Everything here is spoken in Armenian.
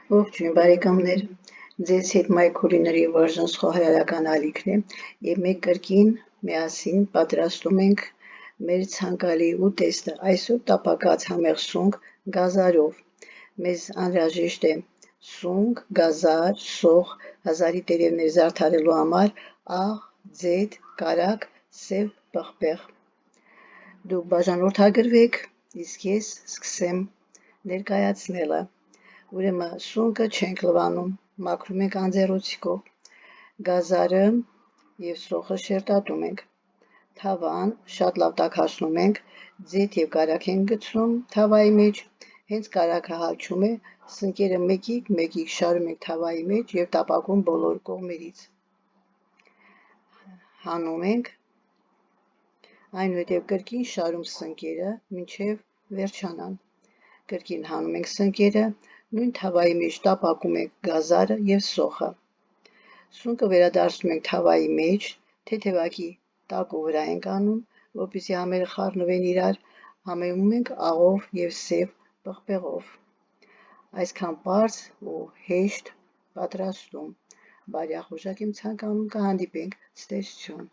Ողջույն բարեկամներ, ձեզ հետ մայքուրիների վարժանցքահայարական ալիքն է և մեկ կրկին միասին պատրաստում ենք մեր ցանկալի ուտեստը, այսօր տապակած համեղ սունկ գազարով, մեզ անհրաժեշտ է սունկ, գազար, սոխ, հազարի տերևներ զարդարելու համար, աղ, ձեթ, կարագ, սև պղպեղ, դուք բաժանորդագրվեք, իսկ ես սկսեմ ներկայացնելը, ուրեմն սունկը չենք լվանում, մաքրում ենք անձեռոցիկով, գազարը և սոխը շերտատում ենք, թավան շատ լավ տաքացնում ենք, ձեթ և կարագ ենք գցում թավայի մեջ, հենց կարագը հալչում է, սնկերը մեկ-մեկ շարում ենք թավայի մեջ և տապակում բոլոր կողմերից, հանում ենք, այնուհետև կրկին շարում սնկերը մինչև վերջանան, կրկին հանում ենք սնկերը, նույն թավայի մեջ տապակում ենք գազարը և սոխը, սունկը վերադարձնում ենք թավայի մեջ, թեթևակի տակու վրա ենք անում, որպեսզի համերը խառնվեն իրար, համեմում ենք աղով և սև պղպեղով, այսքան պարզ ու հեշտ պատրաստում, բարի ախորժակ եմ ցանկանում, կհանդիպենք, ցտեսություն։